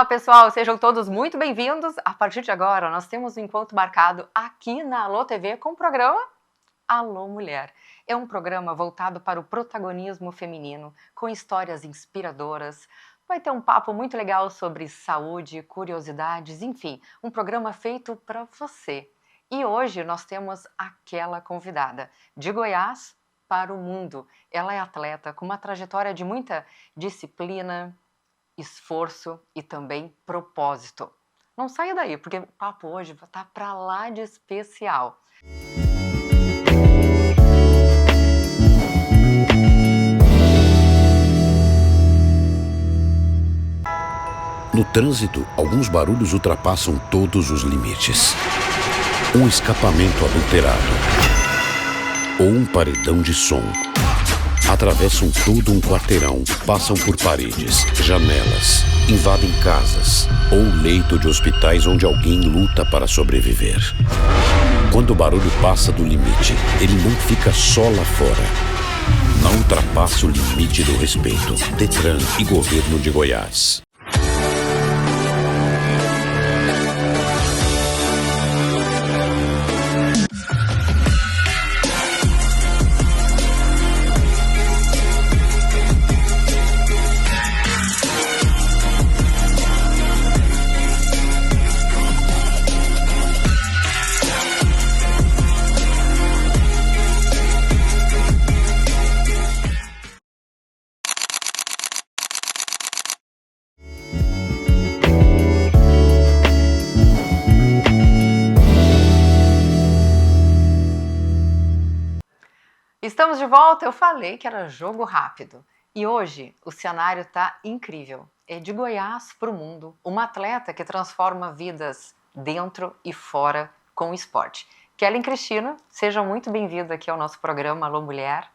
Olá pessoal, sejam todos muito bem-vindos. A partir de agora nós temos um encontro marcado aqui na Alô TV com o programa Alô Mulher. É um programa voltado para o protagonismo feminino, com histórias inspiradoras. Vai ter um papo muito legal sobre saúde, curiosidades, enfim, um programa feito para você. E hoje nós temos aquela convidada de Goiás para o mundo. Ela é atleta com uma trajetória de muita disciplina, esforço e também propósito. Não saia daí, porque o papo hoje tá para lá de especial. No trânsito, alguns barulhos ultrapassam todos os limites. Um escapamento adulterado ou um paredão de som. Atravessam todo um quarteirão, passam por paredes, janelas, invadem casas ou leito de hospitais onde alguém luta para sobreviver. Quando o barulho passa do limite, ele não fica só lá fora. Não ultrapasse o limite do respeito. Detran e Governo de Goiás. Estamos de volta, eu falei que era jogo rápido. E hoje o cenário está incrível. É de Goiás para o mundo, uma atleta que transforma vidas dentro e fora com o esporte. Kellen Cristina, seja muito bem-vinda aqui ao nosso programa Alô Mulher.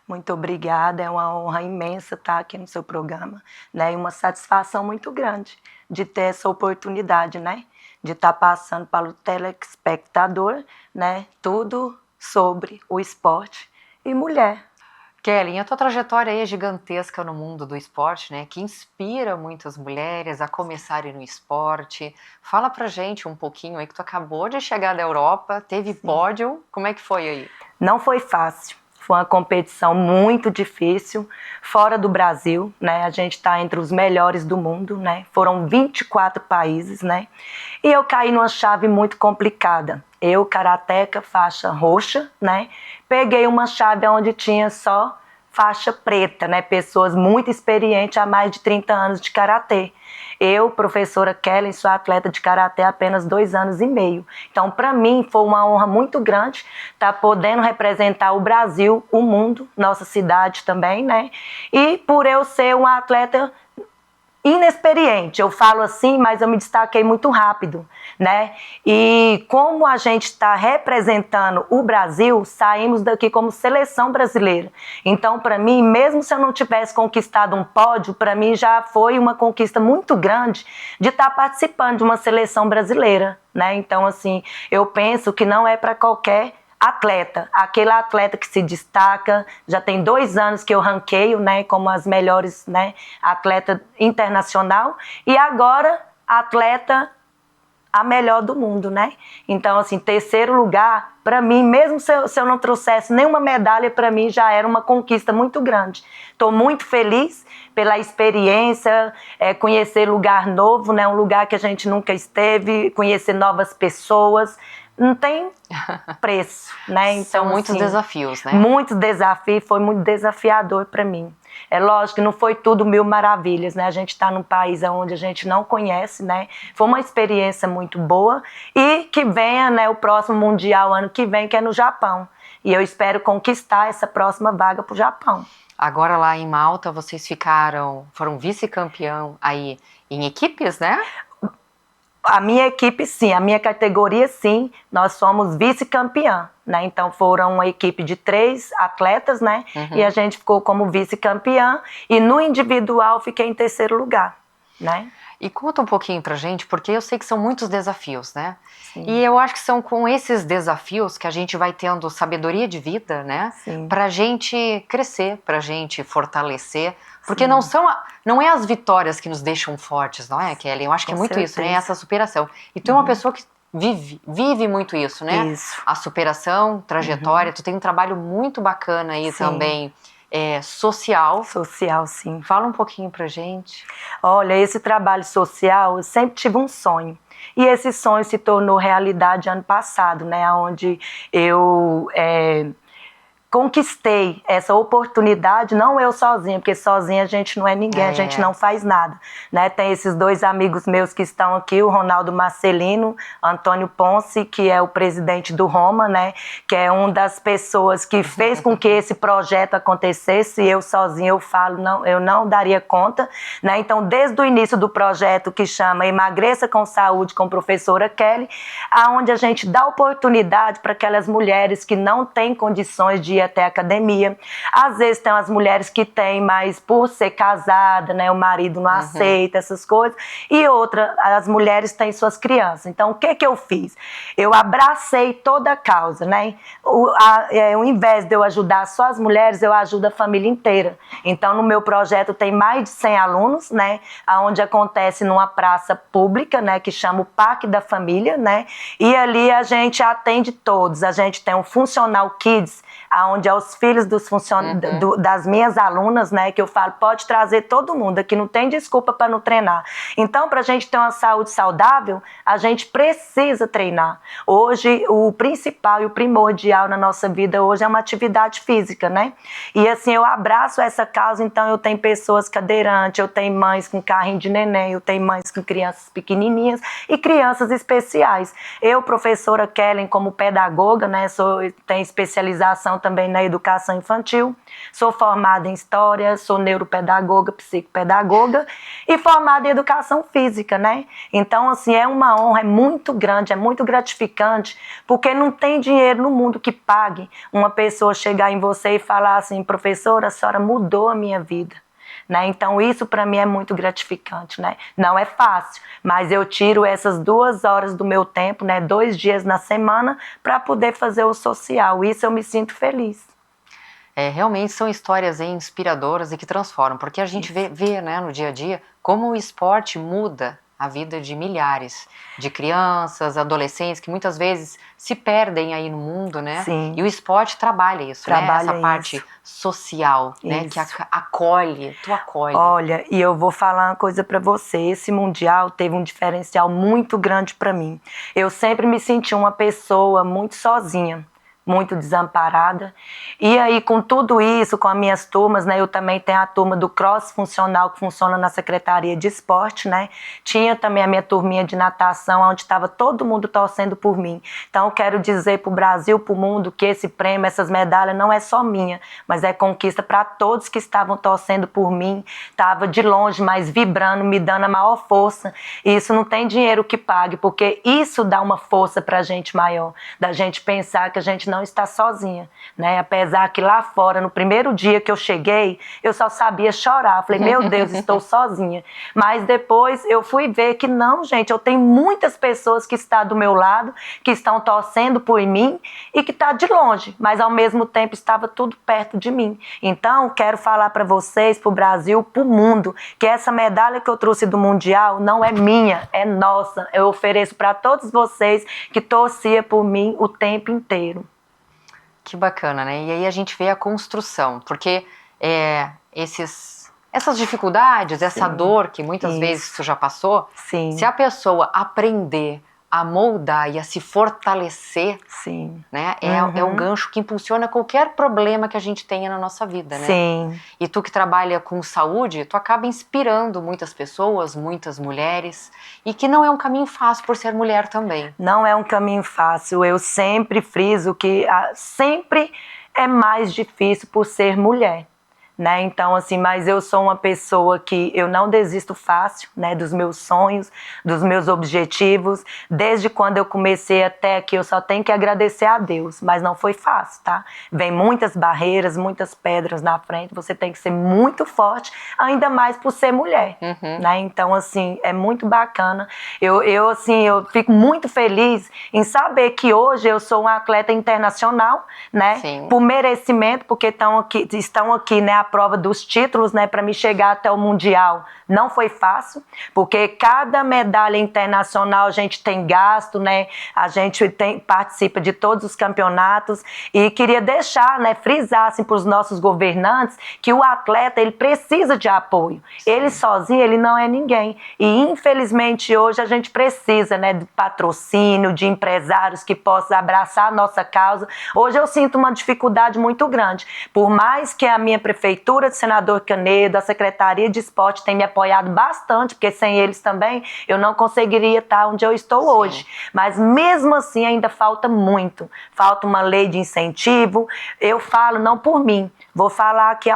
Muito obrigada, é uma honra imensa estar aqui no seu programa, né? E uma satisfação muito grande de ter essa oportunidade, né? De estar passando para o telespectador, né? Tudo sobre o esporte e mulher. Kellen, a tua trajetória aí é gigantesca no mundo do esporte, né? Que inspira muitas mulheres a começarem no esporte. Fala pra gente um pouquinho aí que tu acabou de chegar da Europa, teve pódio, como é que foi aí? Não foi fácil, foi uma competição muito difícil, fora do Brasil, né? A gente está entre os melhores do mundo, né? Foram 24 países, né? E eu caí numa chave muito complicada. Eu, karateca, faixa roxa, né? Peguei uma chave onde tinha só faixa preta, né? Pessoas muito experientes há mais de 30 anos de karatê. Eu, professora Kellen, sou atleta de karatê há apenas 2 anos e meio. Então, para mim, foi uma honra muito grande estar podendo representar o Brasil, o mundo, nossa cidade também, né? E por eu ser uma atleta inexperiente, eu falo assim, mas eu me destaquei muito rápido, né? E como a gente está representando o Brasil, saímos daqui como seleção brasileira. Então, para mim, mesmo se eu não tivesse conquistado um pódio, para mim já foi uma conquista muito grande de estar participando de uma seleção brasileira, né? Então, assim, eu penso que não é para qualquer atleta, aquele atleta que se destaca. Já tem 2 anos que eu ranqueio, né, como as melhores, né, atleta internacional, e agora atleta a melhor do mundo, né? Então, assim, 3º lugar, para mim, mesmo se eu não trouxesse nenhuma medalha, para mim já era uma conquista muito grande. Estou muito feliz pela experiência, conhecer lugar novo, né, um lugar que a gente nunca esteve, conhecer novas pessoas. Não tem preço, né? Então, são muitos assim, desafios, né? Muitos desafios, foi muito desafiador para mim. É lógico que não foi tudo 1000 maravilhas, né? A gente está num país onde a gente não conhece, né? Foi uma experiência muito boa e que venha, né, o próximo Mundial ano que vem, que é no Japão. E eu espero conquistar essa próxima vaga para o Japão. Agora lá em Malta vocês foram vice-campeão aí em equipes, né? A minha equipe, sim, a minha categoria, sim, nós somos vice-campeã, né? Então foram uma equipe de 3 atletas, né? E a gente ficou como vice-campeã e no individual fiquei em 3º lugar, né? E conta um pouquinho pra gente, porque eu sei que são muitos desafios, né? Sim. E eu acho que são com esses desafios que a gente vai tendo sabedoria de vida, né? Sim. Pra gente crescer, pra gente fortalecer. Porque Sim. não é as vitórias que nos deixam fortes, não é, Kelly? Eu acho que é Com muito isso, né? certeza. Essa superação. E tu é uma pessoa que vive muito isso, né? Isso. A superação, trajetória. Tu tem um trabalho muito bacana aí Sim. também, social. Social, sim. Fala um pouquinho pra gente. Olha, esse trabalho social, eu sempre tive um sonho. E esse sonho se tornou realidade ano passado, né? Onde eu conquistei essa oportunidade, não eu sozinha, porque sozinha a gente não é ninguém, a gente não faz nada, né? Tem esses dois amigos meus que estão aqui, o Ronaldo Marcelino, Antônio Ponce, que é o presidente do Roma, né? Que é uma das pessoas que fez com que esse projeto acontecesse. Eu sozinha, eu falo, não, eu não daria conta, né? Então, desde o início do projeto que chama Emagreça com Saúde com a professora Kelly, aonde a gente dá oportunidade para aquelas mulheres que não têm condições de ir até a academia. Às vezes tem as mulheres que têm, mas por ser casada, né, o marido não aceita essas coisas. E outra, as mulheres têm suas crianças. Então, o que eu fiz? Eu abracei toda a causa, né? Ao invés de eu ajudar só as mulheres, eu ajudo a família inteira. Então, no meu projeto tem mais de 100 alunos, né? Onde acontece numa praça pública, né? Que chama o Parque da Família, né? E ali a gente atende todos. A gente tem um Funcional Kids, onde é os filhos das minhas alunas, né, que eu falo, pode trazer todo mundo, aqui não tem desculpa para não treinar. Então, para a gente ter uma saúde saudável, a gente precisa treinar. Hoje, o principal e o primordial na nossa vida hoje é uma atividade física, né? E assim, eu abraço essa causa, então eu tenho pessoas cadeirantes, eu tenho mães com carrinho de neném, eu tenho mães com crianças pequenininhas e crianças especiais. Eu, professora Kellen, como pedagoga, né, tenho especialização também na educação infantil, sou formada em história, sou neuropedagoga, psicopedagoga e formada em educação física, né? Então, assim, é uma honra, é muito grande, é muito gratificante, porque não tem dinheiro no mundo que pague uma pessoa chegar em você e falar assim, professora, a senhora mudou a minha vida. Né? Então isso para mim é muito gratificante, né? Não é fácil, mas eu tiro essas 2 horas do meu tempo, né? 2 dias na semana para poder fazer o social. Isso eu me sinto feliz. Realmente são histórias inspiradoras e que transformam, porque a gente vê, né, no dia a dia como o esporte muda a vida de milhares de crianças, adolescentes, que muitas vezes se perdem aí no mundo, né? Sim. E o esporte trabalha isso, né? Essa parte social, né? Que acolhe, tu acolhe. Olha, e eu vou falar uma coisa para você, esse Mundial teve um diferencial muito grande para mim. Eu sempre me senti uma pessoa muito sozinha, muito desamparada. E aí, com tudo isso, com as minhas turmas, né, eu também tenho a turma do cross funcional, que funciona na Secretaria de Esporte, né? Tinha também a minha turminha de natação, onde estava todo mundo torcendo por mim. Então, eu quero dizer para o Brasil, para o mundo, que esse prêmio, essas medalhas, não é só minha, mas é conquista para todos que estavam torcendo por mim. Estava de longe, mas vibrando, me dando a maior força. E isso não tem dinheiro que pague, porque isso dá uma força para a gente maior, da gente pensar que a gente não está sozinha, né? Apesar que lá fora, no primeiro dia que eu cheguei, eu só sabia chorar. Eu falei, meu Deus, estou sozinha. Mas depois eu fui ver que não, gente, eu tenho muitas pessoas que estão do meu lado, que estão torcendo por mim e que estão de longe, mas ao mesmo tempo estava tudo perto de mim. Então, quero falar para vocês, para o Brasil, para o mundo, que essa medalha que eu trouxe do Mundial não é minha, é nossa. Eu ofereço para todos vocês que torciam por mim o tempo inteiro. Que bacana, né? E aí a gente vê a construção, porque essas dificuldades, essa dor que muitas vezes tu já passou, se a pessoa aprender a moldar e a se fortalecer, né? É um gancho que impulsiona qualquer problema que a gente tenha na nossa vida, né? Sim. E tu que trabalha com saúde, tu acaba inspirando muitas pessoas, muitas mulheres, e que não é um caminho fácil por ser mulher também. Não é um caminho fácil. Eu sempre friso que sempre é mais difícil por ser mulher. né? Então, assim, mas eu sou uma pessoa que eu não desisto fácil, né, dos meus sonhos, dos meus objetivos. Desde quando eu comecei até aqui, eu só tenho que agradecer a Deus, mas não foi fácil, tá? Vem muitas barreiras, muitas pedras na frente, você tem que ser muito forte, ainda mais por ser mulher, né? Então, assim, é muito bacana. Assim, eu fico muito feliz em saber que hoje eu sou uma atleta internacional, né? Sim. Por merecimento, porque estão aqui, né, a prova dos títulos, né, para me chegar até o Mundial. Não foi fácil, porque cada medalha internacional a gente tem gasto, né? A gente participa de todos os campeonatos e queria deixar, né, frisar assim, para os nossos governantes que o atleta ele precisa de apoio. Ele sozinho ele não é ninguém e infelizmente hoje a gente precisa, né, de patrocínio, de empresários que possam abraçar a nossa causa. Hoje eu sinto uma dificuldade muito grande, por mais que a minha prefeitura de Senador Canedo, a Secretaria de Esporte tem me apoiado bastante, porque sem eles também eu não conseguiria estar onde eu estou hoje. Mas mesmo assim ainda falta muito. Falta uma lei de incentivo. Eu falo não por mim, vou falar aqui,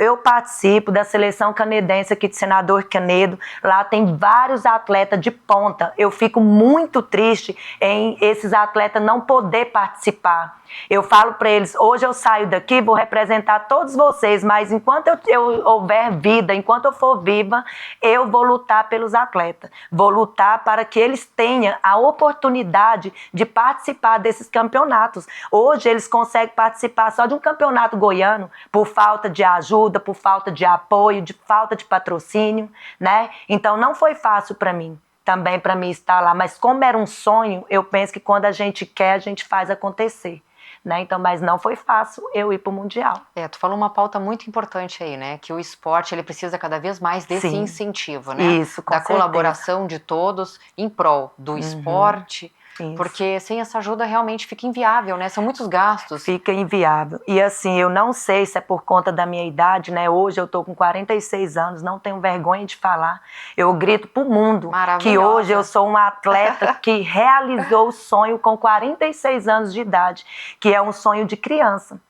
eu participo da seleção canedense aqui de Senador Canedo, lá tem vários atletas de ponta. Eu fico muito triste em esses atletas não poder participar. Eu falo para eles, hoje eu saio daqui, vou representar todos vocês, mas enquanto eu houver vida, enquanto eu for viva, eu vou lutar pelos atletas. Vou lutar para que eles tenham a oportunidade de participar desses campeonatos. Hoje eles conseguem participar só de um campeonato goiano por falta de ajuda, por falta de apoio, de falta de patrocínio, né? Então não foi fácil para mim. Também para mim estar lá, mas como era um sonho, eu penso que quando a gente quer, a gente faz acontecer. Né? Então, mas não foi fácil eu ir para o Mundial. Tu falou uma pauta muito importante aí, né? Que o esporte ele precisa cada vez mais desse incentivo, né? Isso, com certeza. Colaboração de todos em prol do esporte. Isso. Porque sem essa ajuda realmente fica inviável, né? São muitos gastos. Fica inviável. E assim, eu não sei se é por conta da minha idade, né? Hoje eu tô com 46 anos, não tenho vergonha de falar. Eu grito pro mundo que hoje eu sou uma atleta que realizou o sonho com 46 anos de idade, que é um sonho de criança.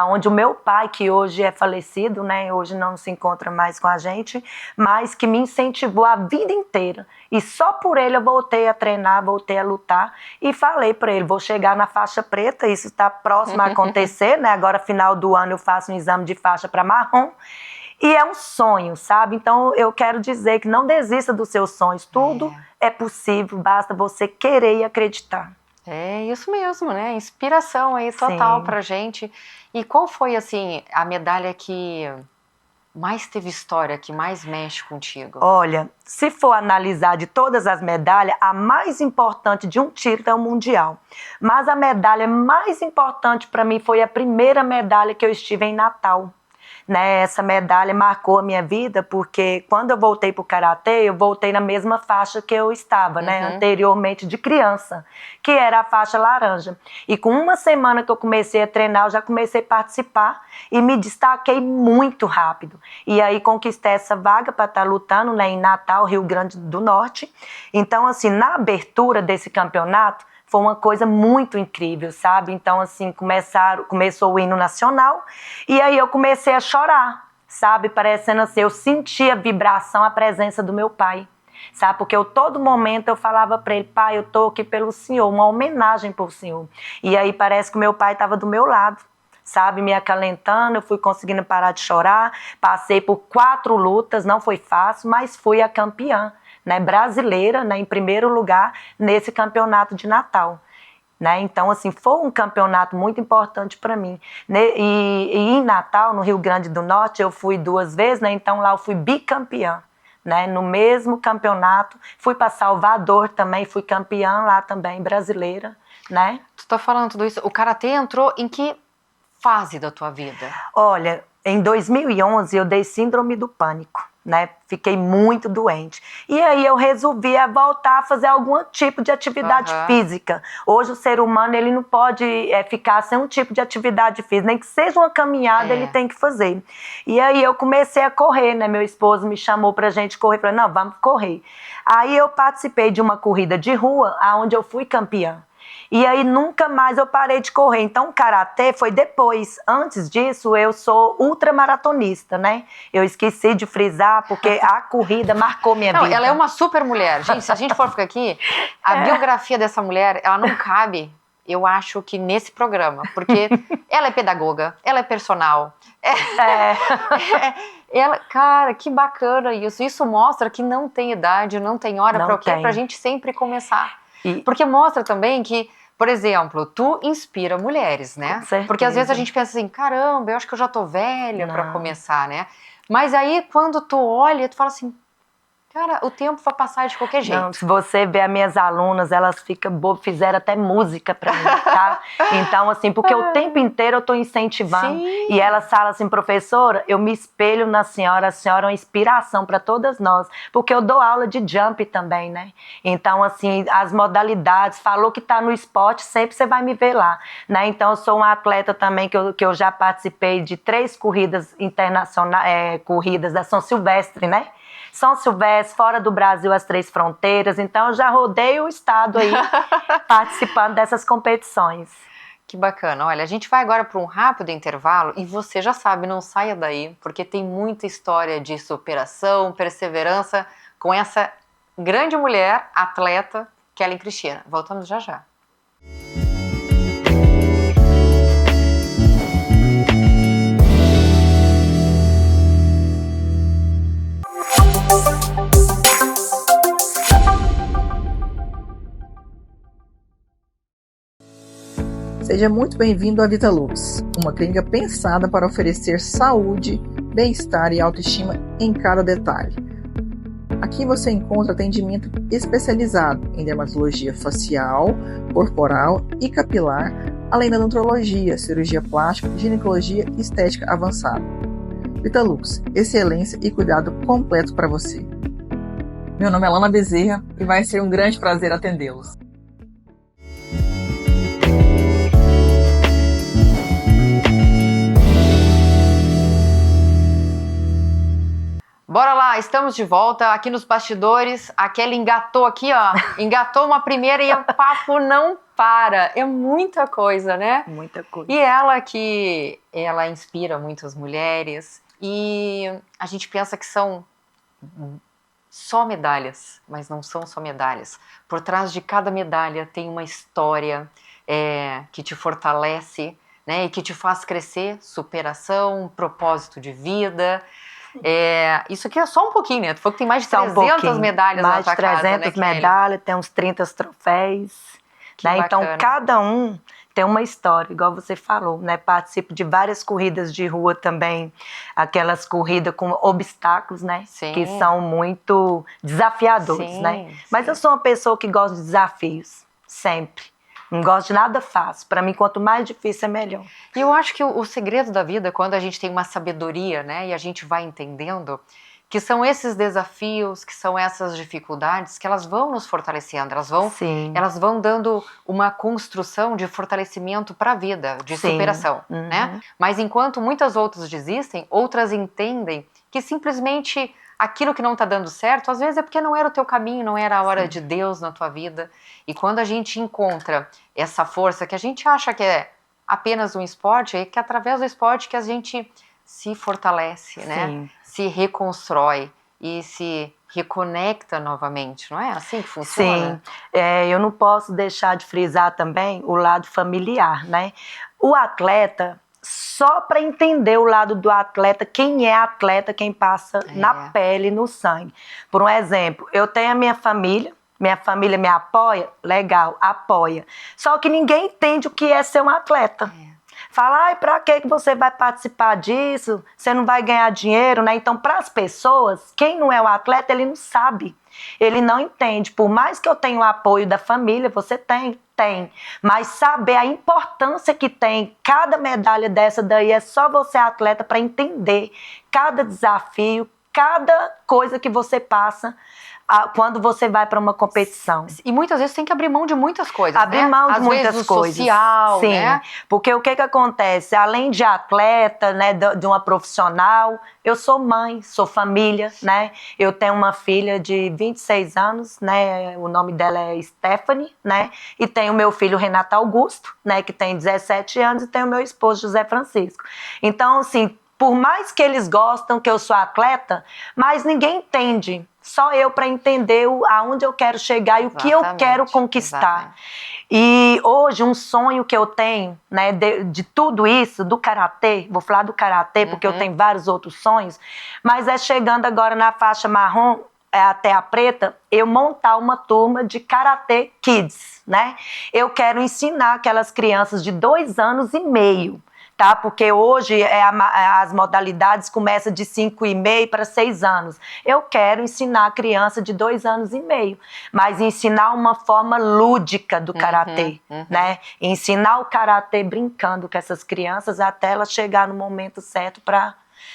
Onde o meu pai, que hoje é falecido, né, hoje não se encontra mais com a gente, mas que me incentivou a vida inteira. E só por ele eu voltei a treinar, voltei a lutar e falei para ele, vou chegar na faixa preta, isso está próximo a acontecer, né? Agora, final do ano, eu faço um exame de faixa para marrom. E é um sonho, sabe? Então, eu quero dizer que não desista dos seus sonhos. Tudo é possível, basta você querer e acreditar. É isso mesmo, né? Inspiração aí total pra gente. E qual foi, assim, a medalha que mais teve história, que mais mexe contigo? Olha, se for analisar de todas as medalhas, a mais importante de um título é o Mundial. Mas a medalha mais importante para mim foi a primeira medalha que eu estive em Natal. Né, essa medalha marcou a minha vida porque quando eu voltei para o Karatê, eu voltei na mesma faixa que eu estava, né, anteriormente de criança, que era a faixa laranja. E com uma semana que eu comecei a treinar, eu já comecei a participar e me destaquei muito rápido. E aí conquistei essa vaga para estar lutando, né, em Natal, Rio Grande do Norte. Então, assim, na abertura desse campeonato, foi uma coisa muito incrível, sabe? Então, assim, começou o hino nacional e aí eu comecei a chorar, sabe? Parecendo assim, eu sentia a vibração, a presença do meu pai, sabe? Porque todo momento eu falava para ele, pai, eu tô aqui pelo senhor, uma homenagem pro senhor. E aí parece que meu pai estava do meu lado, sabe? Me acalentando, eu fui conseguindo parar de chorar, passei por 4 lutas, não foi fácil, mas fui a campeã. Né, brasileira, né, em primeiro lugar nesse campeonato de Natal. Né? Então, assim, foi um campeonato muito importante para mim. E em Natal, no Rio Grande do Norte, eu fui 2 vezes, né? Então lá eu fui bicampeã. Né? No mesmo campeonato, fui para Salvador também, fui campeã lá também, brasileira. Né? Tu tá falando tudo isso, o Karatê entrou em que fase da tua vida? Olha, em 2011 eu dei síndrome do pânico. Né? Fiquei muito doente. E aí eu resolvi voltar a fazer algum tipo de atividade física. Hoje o ser humano ele não pode ficar sem um tipo de atividade física, nem que seja uma caminhada ele tem que fazer. E aí eu comecei a correr, né? Meu esposo me chamou pra gente correr, falou, não, vamos correr. Aí eu participei de uma corrida de rua, onde eu fui campeã. E aí nunca mais eu parei de correr. Então o karatê foi depois. Antes disso eu sou ultramaratonista, né? Eu esqueci de frisar porque a corrida marcou minha vida. Ela é uma super mulher. Gente, se a gente for ficar aqui, a biografia dessa mulher, ela não cabe, eu acho que nesse programa. Porque ela é pedagoga, ela é personal. Ela, cara, que bacana isso. Isso mostra que não tem idade, não tem hora para o quê? Pra gente sempre começar. Porque mostra também que, por exemplo, tu inspira mulheres, né? Porque às vezes a gente pensa assim, caramba, eu acho que eu já tô velha para começar, né? Mas aí quando tu olha, tu fala assim, cara, o tempo vai passar de qualquer jeito. Não, se você ver as minhas alunas, elas ficam bobas, fizeram até música pra mim, tá? Então, assim, porque o tempo inteiro eu tô incentivando. Sim. E elas falam assim, professora, eu me espelho na senhora, a senhora é uma inspiração pra todas nós. Porque eu dou aula de jump também, né? Então, assim, as modalidades, falou que tá no esporte, sempre você vai me ver lá, né? Então, eu sou uma atleta também, que eu já participei de 3 corridas internacionais, corridas da São Silvestre, né? São Silvestre, fora do Brasil, as 3 fronteiras. Então, eu já rodei o estado aí, participando dessas competições. Que bacana. Olha, a gente vai agora para um rápido intervalo e você já sabe, não saia daí, porque tem muita história de superação, perseverança com essa grande mulher, atleta, Kellen Cristina. Voltamos já já. Seja muito bem-vindo à Vitalux, uma clínica pensada para oferecer saúde, bem-estar e autoestima em cada detalhe. Aqui você encontra atendimento especializado em dermatologia facial, corporal e capilar, além da nutrologia, cirurgia plástica, ginecologia e estética avançada. Vitalux, excelência e cuidado completo para você. Meu nome é Lana Bezerra e vai ser um grande prazer atendê-los. Bora lá, estamos de volta aqui nos bastidores. A Kelly engatou aqui, ó. Engatou uma primeira e o papo não para. É muita coisa, né? Muita coisa. E ela inspira muitas mulheres. E a gente pensa que são só medalhas, mas não são só medalhas. Por trás de cada medalha tem uma história que te fortalece, né? E que te faz crescer, superação, propósito de vida. Isso aqui é só um pouquinho, né? Tu falou que tem mais de 300 medalhas na tua casa, né? Mais de 300 medalhas, tem uns 30 troféus. Né? Então, cada um tem uma história, igual você falou, né? Participo de várias corridas de rua também, aquelas corridas com obstáculos, né? Sim. Que são muito desafiadores, sim, né? sim. Mas eu sou uma pessoa que gosta de desafios, sempre. Não gosto de nada fácil. Para mim, quanto mais difícil é melhor. E eu acho que o segredo da vida, quando a gente tem uma sabedoria, né, e a gente vai entendendo, que são esses desafios, que são essas dificuldades, que elas vão nos fortalecendo, elas vão dando uma construção de fortalecimento para a vida, de superação, né? Mas enquanto muitas outras desistem, outras entendem que simplesmente aquilo que não está dando certo, às vezes é porque não era o teu caminho, não era a hora de Deus na tua vida. E quando a gente encontra essa força que a gente acha que é apenas um esporte, é que através do esporte que a gente se fortalece, né? Se reconstrói e se reconecta novamente, não é assim que funciona? Sim, eu não posso deixar de frisar também o lado familiar, né? O atleta, só para entender o lado do atleta, quem é atleta, quem passa na pele, no sangue. Por um exemplo, eu tenho a minha família me apoia, legal, apoia. Só que ninguém entende o que é ser um atleta. Fala, pra que você vai participar disso? Você não vai ganhar dinheiro, né? Então, para as pessoas, quem não é um atleta, ele não sabe. Ele não entende. Por mais que eu tenha o apoio da família, você tem. Mas saber a importância que tem cada medalha dessa daí, é só você atleta para entender cada desafio, cada coisa que você passa quando você vai para uma competição. E muitas vezes tem que abrir mão de muitas coisas, Abrir mão de muitas coisas. Social, sim, né? Porque o que acontece? Além de atleta, né, de uma profissional, eu sou mãe, sou família, né? Eu tenho uma filha de 26 anos, né? O nome dela é Stephanie, né? E tenho meu filho Renato Augusto, né? Que tem 17 anos, e tenho meu esposo José Francisco. Então, assim, por mais que eles gostam que eu sou atleta, mas ninguém entende. Só eu para entender aonde eu quero chegar e o que eu quero conquistar. Exatamente. E hoje um sonho que eu tenho, né, de tudo isso, do karatê, vou falar do karatê porque eu tenho vários outros sonhos, mas é chegando agora na faixa marrom até a preta, eu montar uma turma de Karatê Kids, né? Eu quero ensinar aquelas crianças de 2 anos e meio, tá? Porque hoje as modalidades começam de 5,5 para 6 anos. Eu quero ensinar a criança de 2 anos e meio, mas ensinar uma forma lúdica do karatê, né? Ensinar o karatê brincando com essas crianças até elas chegar no momento certo para,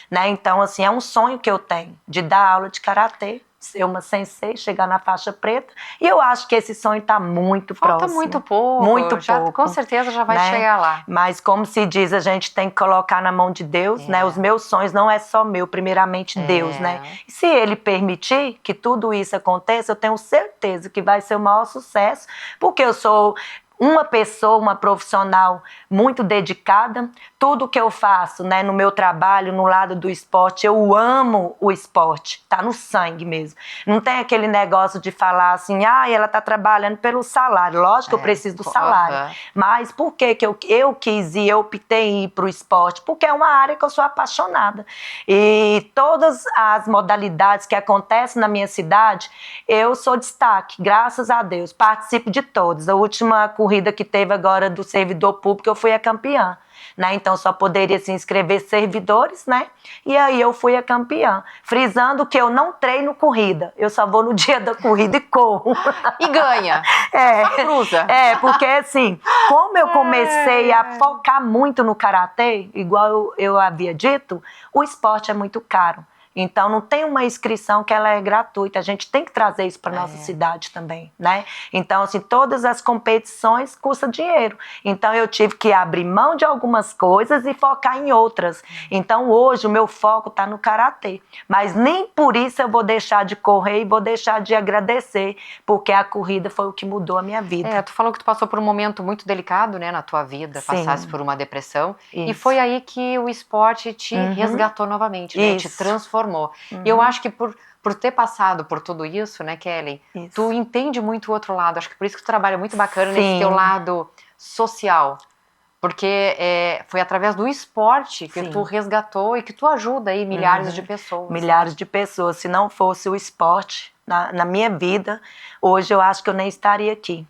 né? Então, assim, é um sonho que eu tenho de dar aula de karatê, ser uma sensei, chegar na faixa preta, e eu acho que esse sonho está muito próximo. Falta muito pouco. Com certeza já vai, né, chegar lá. Mas como se diz, a gente tem que colocar na mão de Deus, né? Os meus sonhos não é só meu, primeiramente Deus, né? E se Ele permitir que tudo isso aconteça, eu tenho certeza que vai ser o maior sucesso, porque eu sou uma pessoa, uma profissional muito dedicada. Tudo que eu faço, né, no meu trabalho, no lado do esporte, eu amo o esporte, tá no sangue mesmo. Não tem aquele negócio de falar assim, ela tá trabalhando pelo salário. Lógico que eu preciso do salário, mas por que eu quis ir, eu optei em ir pro esporte? Porque é uma área que eu sou apaixonada. E todas as modalidades que acontecem na minha cidade, eu sou destaque, graças a Deus. Participo de todas. A última corrida que teve agora do servidor público, eu fui a campeã, né? Então só poderia se inscrever servidores, né? E aí eu fui a campeã, frisando que eu não treino corrida, eu só vou no dia da corrida e corro. E ganha. Só cruza. Porque assim, como eu comecei a focar muito no karatê, igual eu havia dito, o esporte é muito caro. Então não tem uma inscrição que ela é gratuita, a gente tem que trazer isso para nossa cidade também, né? Então assim, todas as competições custam dinheiro, então eu tive que abrir mão de algumas coisas e focar em outras. Então hoje o meu foco está no karatê, mas nem por isso eu vou deixar de correr e vou deixar de agradecer, porque a corrida foi o que mudou a minha vida. Tu falou que tu passou por um momento muito delicado, né, na tua vida, passaste por uma depressão, isso. E foi aí que o esporte te resgatou novamente, né? Te transformou. E eu acho que por ter passado por tudo isso, né, Kelly, tu entende muito o outro lado. Acho que por isso que tu trabalha muito bacana nesse teu lado social. Porque foi através do esporte que tu resgatou e que tu ajuda aí milhares de pessoas. Milhares de pessoas. Se não fosse o esporte na minha vida, hoje eu acho que eu nem estaria aqui.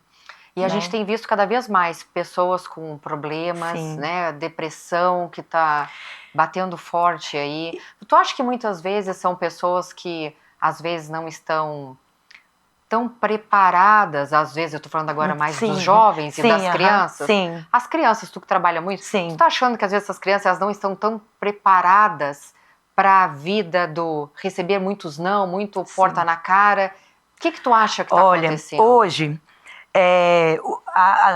E a gente tem visto cada vez mais pessoas com problemas, né, depressão que tá batendo forte aí. Tu acha que muitas vezes são pessoas que às vezes não estão tão preparadas, às vezes eu tô falando agora mais dos jovens e das crianças. As crianças, tu que trabalha muito, tu tá achando que às vezes essas crianças elas não estão tão preparadas para a vida do receber muitos não, muito porta na cara? O que tu acha que tá acontecendo? Hoje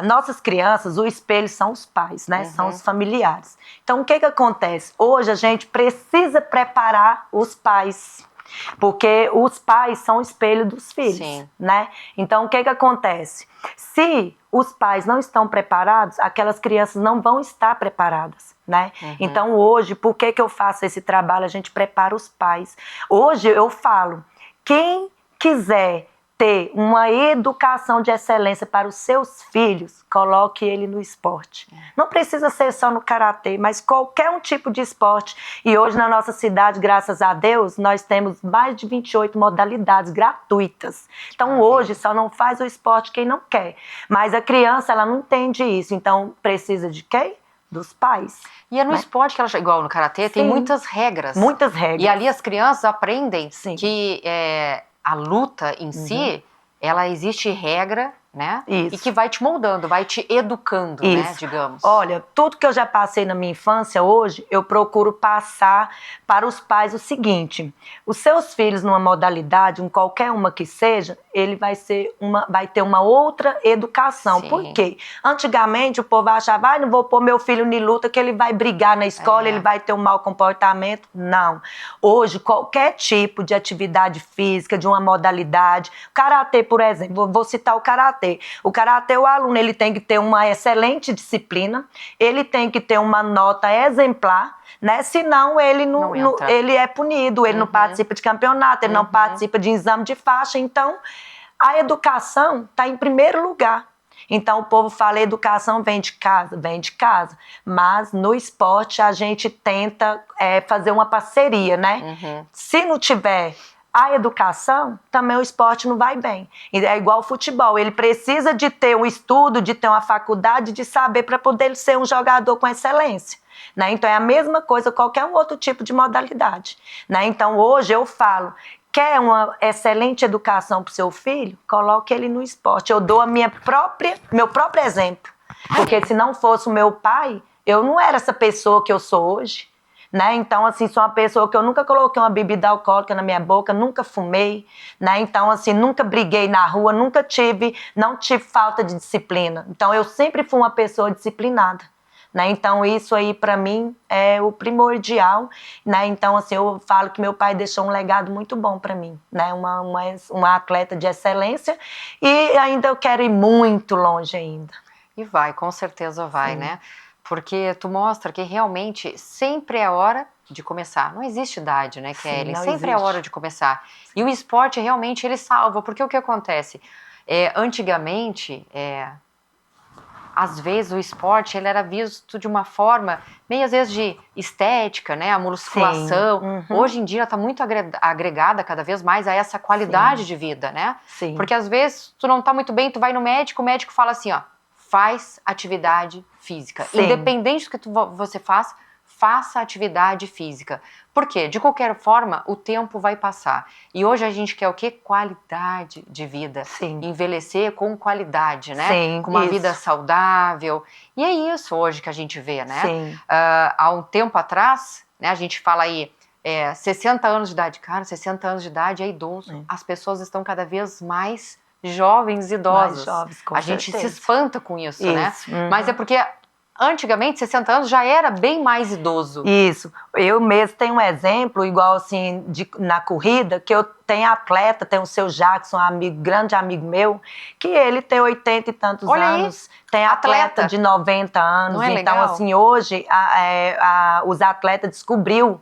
nossas crianças, o espelho são os pais, né? São os familiares. Então, o que acontece? Hoje a gente precisa preparar os pais, porque os pais são o espelho dos filhos, né? Então, o que acontece? Se os pais não estão preparados, aquelas crianças não vão estar preparadas, né? Então, hoje, por que eu faço esse trabalho? A gente prepara os pais. Hoje, eu falo, quem quiser ter uma educação de excelência para os seus filhos, coloque ele no esporte. Não precisa ser só no karatê, mas qualquer um tipo de esporte. E hoje na nossa cidade, graças a Deus, nós temos mais de 28 modalidades gratuitas. Então hoje só não faz o esporte quem não quer. Mas a criança, ela não entende isso. Então precisa de quem? Dos pais. E é no esporte que ela, igual no karatê, tem muitas regras. Muitas regras. E ali as crianças aprendem que a luta em si, ela existe regra, né? Isso. E que vai te moldando, vai te educando, né, digamos. Olha, tudo que eu já passei na minha infância hoje, eu procuro passar para os pais o seguinte: os seus filhos numa modalidade, em qualquer uma que seja, ele vai ter uma outra educação. Sim. Por quê? Antigamente o povo achava, não vou pôr meu filho em luta que ele vai brigar na escola, ele vai ter um mau comportamento. Não. Hoje, qualquer tipo de atividade física, de uma modalidade, karatê, por exemplo, vou citar o karatê. O karatê, o aluno, ele tem que ter uma excelente disciplina, ele tem que ter uma nota exemplar, né? Senão ele ele é punido, ele não participa de campeonato, ele não participa de exame de faixa. Então, a educação está em primeiro lugar. Então, o povo fala, educação vem de casa, mas no esporte a gente tenta fazer uma parceria, né? Se não tiver a educação, também o esporte não vai bem. É igual o futebol, ele precisa de ter um estudo, de ter uma faculdade, de saber para poder ser um jogador com excelência. Né? Então é a mesma coisa, qualquer um outro tipo de modalidade. Né? Então hoje eu falo, quer uma excelente educação para o seu filho? Coloque ele no esporte. Eu dou meu próprio exemplo. Porque se não fosse o meu pai, eu não era essa pessoa que eu sou hoje. Né? Então, assim, sou uma pessoa que eu nunca coloquei uma bebida alcoólica na minha boca, nunca fumei, né? Então, assim, nunca briguei na rua, não tive falta de disciplina. Então, eu sempre fui uma pessoa disciplinada, né? Então, isso aí, para mim, é o primordial, né? Então, assim, eu falo que meu pai deixou um legado muito bom para mim, né? Uma atleta de excelência, e ainda eu quero ir muito longe ainda. E vai, com certeza vai, né? Porque tu mostra que realmente sempre é hora de começar. Não existe idade, né, Kelly? Sempre é hora de começar. E o esporte realmente ele salva, porque o que acontece? Antigamente, às vezes o esporte ele era visto de uma forma meio às vezes de estética, né, a musculação. Hoje em dia está muito agregada cada vez mais a essa qualidade de vida, né? Porque às vezes tu não está muito bem, tu vai no médico, o médico fala assim, ó, faz atividade física. Independente do que você faça atividade física. Por quê? De qualquer forma, o tempo vai passar. E hoje a gente quer o quê? Qualidade de vida. Envelhecer com qualidade, né? Com uma vida saudável. E é isso hoje que a gente vê, né? Há um tempo atrás, né, a gente fala aí, 60 anos de idade. Cara, 60 anos de idade é idoso. As pessoas estão cada vez mais jovens, idosos. A gente se espanta com isso, né? Mas é porque antigamente, 60 anos já era bem mais idoso. Isso. Eu mesmo tenho um exemplo, igual assim, na corrida, que eu tenho atleta, tem o seu Jackson, grande amigo meu, que ele tem 80 e tantos anos. Tem atleta de 90 anos. Então, legal? Assim, hoje, os atletas descobriu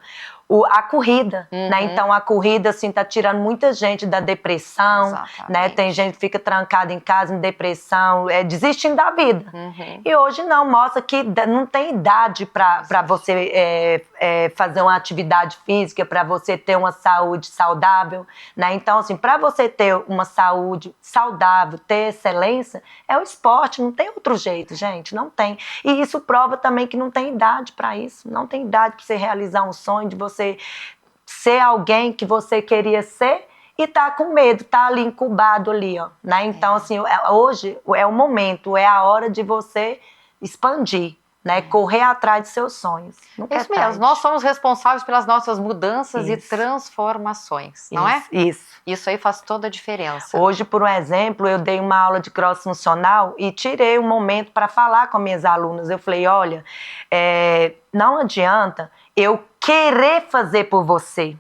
a corrida, né? Então a corrida assim tá tirando muita gente da depressão, né? Tem gente que fica trancada em casa em depressão, desistindo da vida. E hoje não, mostra que não tem idade para você fazer uma atividade física, para você ter uma saúde saudável, né? Então assim, para você ter uma saúde saudável, ter excelência, é o esporte, não tem outro jeito, gente, não tem. E isso prova também que não tem idade para isso, não tem idade para você realizar um sonho, de você ser alguém que você queria ser e tá com medo, tá ali incubado ali, ó, né? Então, assim, hoje é o momento, é a hora de você expandir, né? Correr atrás de seus sonhos. É isso mesmo, nós somos responsáveis pelas nossas mudanças e transformações, não é? Isso aí faz toda a diferença. Hoje, por um exemplo, eu dei uma aula de cross funcional e tirei um momento para falar com minhas alunas. Eu falei, olha, não adianta eu querer fazer por você.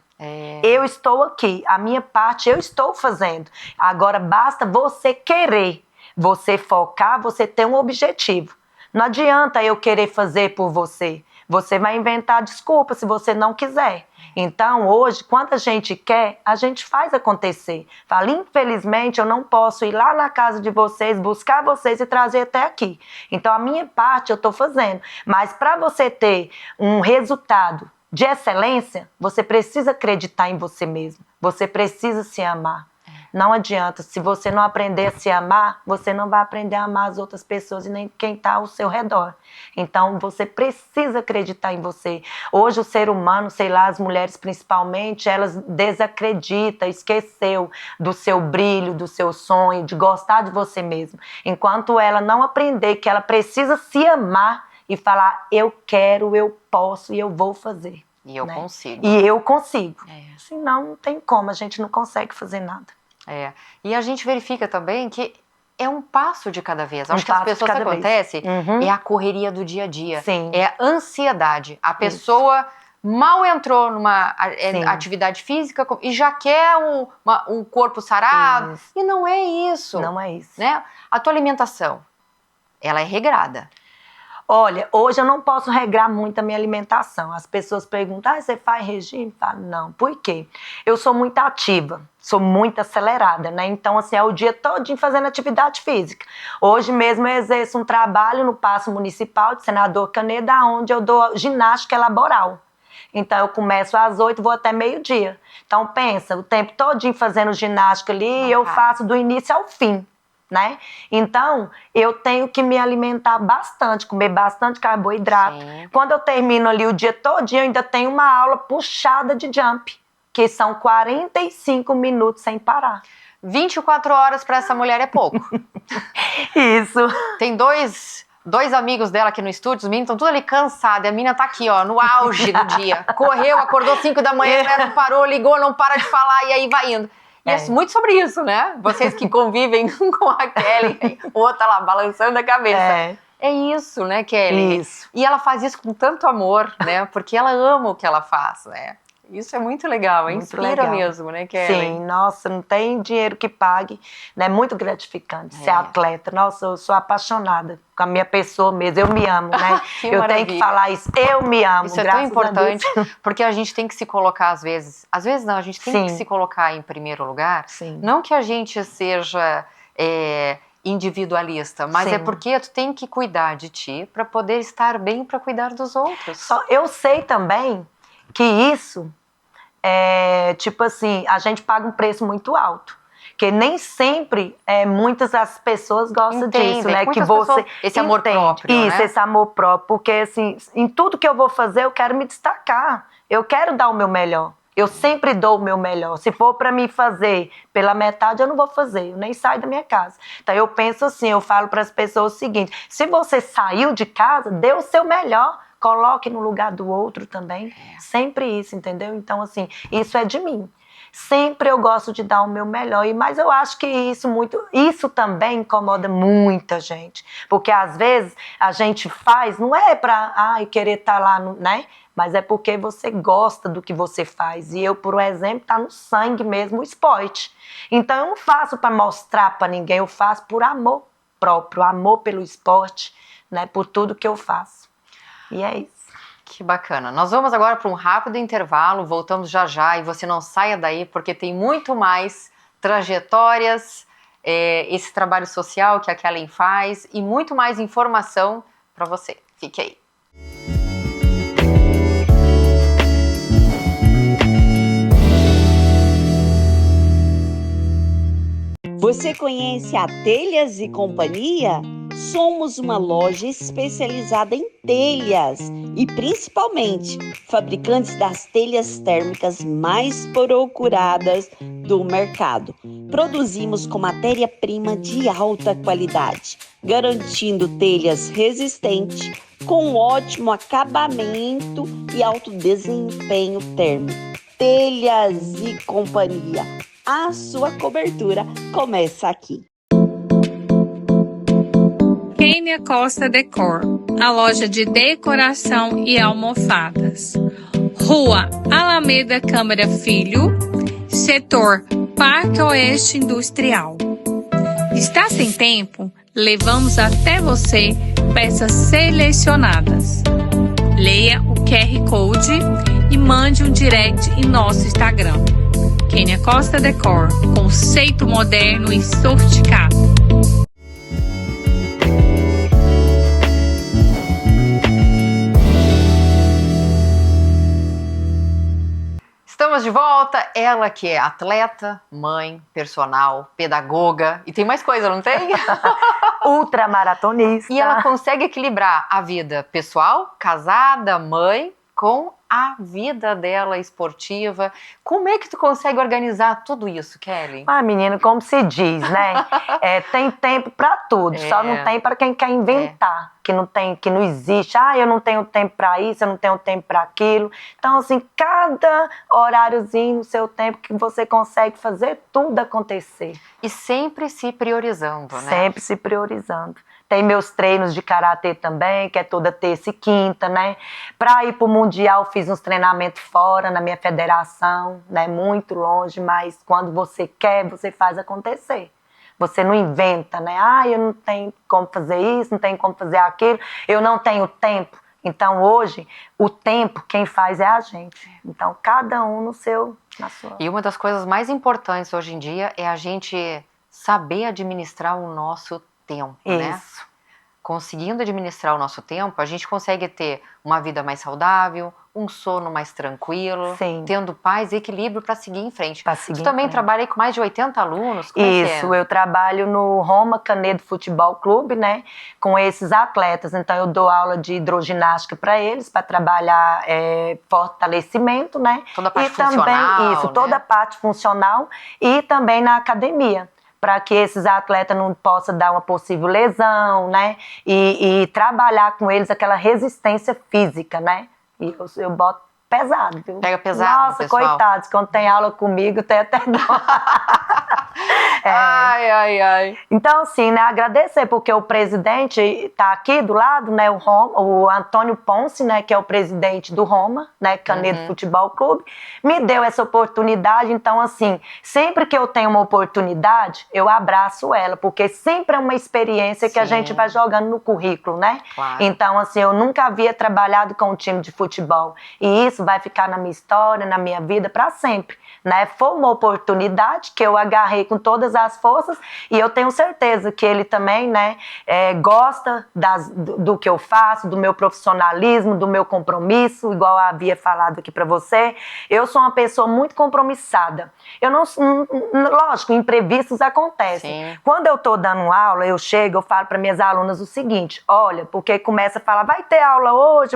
Eu estou aqui, a minha parte eu estou fazendo. Agora basta você querer, você focar, você ter um objetivo. Não adianta eu querer fazer por você. Você vai inventar desculpa se você não quiser. Então, hoje, quando a gente quer, a gente faz acontecer. Fala, infelizmente, eu não posso ir lá na casa de vocês, buscar vocês e trazer até aqui. Então, a minha parte eu estou fazendo. Mas para você ter um resultado de excelência, você precisa acreditar em você mesmo. Você precisa se amar. Não adianta, se você não aprender a se amar, você não vai aprender a amar as outras pessoas e nem quem está ao seu redor. Então, você precisa acreditar em você. Hoje, o ser humano, sei lá, as mulheres principalmente, elas desacreditam, esqueceu do seu brilho, do seu sonho, de gostar de você mesmo. Enquanto ela não aprender que ela precisa se amar e falar, eu quero, eu posso e eu vou fazer. E eu consigo. E eu consigo. Senão, não tem como, a gente não consegue fazer nada. E a gente verifica também que é um passo de cada vez. Acho que as pessoas que acontece é a correria do dia a dia. Sim. É a ansiedade. A pessoa mal entrou numa atividade física e já quer um corpo sarado. Isso. E não é isso. Não é isso. Né? A tua alimentação, ela é regrada. Olha, hoje eu não posso regrar muito a minha alimentação. As pessoas perguntam, você faz regime? Eu falo, não. Por quê? Eu sou muito ativa, sou muito acelerada, né? Então, assim, é o dia todinho fazendo atividade física. Hoje mesmo eu exerço um trabalho no Paço Municipal de Senador Caneda, onde eu dou ginástica laboral. Então, eu começo às 8, vou até meio-dia. Então, pensa, o tempo todinho fazendo ginástica ali, eu faço do início ao fim. Né? Então, eu tenho que me alimentar bastante, comer bastante carboidrato. Sim. Quando eu termino ali o dia todinho, eu ainda tenho uma aula puxada de jump, que são 45 minutos sem parar. 24 horas para essa mulher é pouco. Isso. Tem dois amigos dela aqui no estúdio, os meninos estão tudo ali cansados, e a menina tá aqui, ó, no auge do dia. Correu, acordou 5 da manhã, não parou, ligou, não para de falar, e aí vai indo. E é muito sobre isso, né? Vocês que convivem com a Kelly, o outro tá lá balançando a cabeça. É isso, né, Kelly? Isso. E ela faz isso com tanto amor, né? Porque ela ama o que ela faz, né? Isso é muito legal, muito inspira legal. Mesmo, né, Kelly? Sim, nossa, não tem dinheiro que pague, né? Muito gratificante ser atleta. Nossa, eu sou apaixonada com a minha pessoa mesmo, eu me amo, né? Eu maravilha. Tenho que falar isso, eu me amo. Isso é tão importante, porque a gente tem que se colocar às vezes não, a gente tem que se colocar em primeiro lugar. Sim. Não que a gente seja individualista, mas é porque tu tem que cuidar de ti para poder estar bem, para cuidar dos outros. Eu sei também que isso tipo assim, a gente paga um preço muito alto. Porque nem sempre muitas das pessoas gostam disso, né? Que você esse amor próprio, isso, né? Esse amor próprio, porque assim, em tudo que eu vou fazer, eu quero me destacar. Eu quero dar o meu melhor. Eu sempre dou o meu melhor. Se for para mim fazer pela metade, eu não vou fazer. Eu nem saio da minha casa. Então eu penso assim, eu falo para as pessoas o seguinte: se você saiu de casa, dê o seu melhor. Coloque no lugar do outro também. Sempre isso, entendeu? Então, assim, isso é de mim. Sempre eu gosto de dar o meu melhor. Mas eu acho que isso também incomoda muita gente. Porque, às vezes, a gente faz, não é pra querer estar lá, né? Mas é porque você gosta do que você faz. E eu, por exemplo, tá no sangue mesmo o esporte. Então, eu não faço para mostrar para ninguém. Eu faço por amor próprio, amor pelo esporte, né? Por tudo que eu faço. E é isso. Que bacana. Nós vamos agora para um rápido intervalo, voltamos já já, e você não saia daí, porque tem muito mais trajetórias, esse trabalho social que a Kelly faz e muito mais informação para você. Fique aí. Você conhece a Telhas e Companhia? Somos uma loja especializada em telhas e principalmente fabricantes das telhas térmicas mais procuradas do mercado. Produzimos com matéria-prima de alta qualidade, garantindo telhas resistentes, com ótimo acabamento e alto desempenho térmico. Telhas e Companhia. A sua cobertura começa aqui. Kênia Costa Decor, a loja de decoração e almofadas. Rua Alameda Câmara Filho, setor Parque Oeste Industrial. Está sem tempo? Levamos até você peças selecionadas. Leia o QR Code e mande um direct em nosso Instagram. Kênia Costa Decor, conceito moderno e sofisticado. Estamos Estamos de volta, ela que é atleta, mãe, personal, pedagoga e tem mais coisa, não tem? Ultramaratonista. E ela consegue equilibrar a vida pessoal, casada, mãe, com a vida dela esportiva. Como é que tu consegue organizar tudo isso, Kelly? Menina, como se diz, né? Tem tempo para tudo, só não tem para quem quer inventar, que não existe. Eu não tenho tempo para isso, eu não tenho tempo para aquilo. Então, assim, cada horáriozinho no seu tempo que você consegue fazer tudo acontecer. E sempre se priorizando, né? Sempre se priorizando. Tem meus treinos de karatê também, que é toda terça e quinta, né? Para ir pro Mundial, fiz uns treinamentos fora, na minha federação, né? Muito longe, mas quando você quer, você faz acontecer. Você não inventa, né? Eu não tenho como fazer isso, não tenho como fazer aquilo, eu não tenho tempo. Então, hoje, o tempo, quem faz é a gente. Então, cada um na sua... E uma das coisas mais importantes hoje em dia é a gente saber administrar o nosso tempo, né? Isso. Conseguindo administrar o nosso tempo, a gente consegue ter uma vida mais saudável, um sono mais tranquilo, Sim. tendo paz e equilíbrio para seguir em frente. Você também trabalha aí com mais de 80 alunos? Como Isso, eu trabalho no Roma Canedo Futebol Clube, né, com esses atletas. Então eu dou aula de hidroginástica para eles, para trabalhar fortalecimento, né? Toda a parte funcional. Também, isso, né? toda a parte funcional e também na academia, para que esses atletas não possam dar uma possível lesão, né? E trabalhar com eles aquela resistência física, né? E eu boto pesado, viu? Pega pesado, Nossa, pessoal. coitados, quando tem aula comigo, tem até dó. Ai. Então, assim, né, agradecer, porque o presidente está aqui do lado, né, o Antônio Ponce, né, que é o presidente do Roma, né, Canedo Futebol Clube, me deu essa oportunidade. Então, assim, sempre que eu tenho uma oportunidade, eu abraço ela, porque sempre é uma experiência que a gente vai jogando no currículo, né? Claro. Então, assim, eu nunca havia trabalhado com um time de futebol, e isso vai ficar na minha história, na minha vida, para sempre, né? Foi uma oportunidade que eu agarrei com todas as forças, e eu tenho certeza que ele também, né, gosta do que eu faço, do meu profissionalismo, do meu compromisso, igual eu havia falado aqui para você. Eu sou uma pessoa muito compromissada. Eu não, lógico, imprevistos acontecem. Sim. Quando eu tô dando aula, eu chego, eu falo para minhas alunas o seguinte: olha, porque começa a falar, vai ter aula hoje,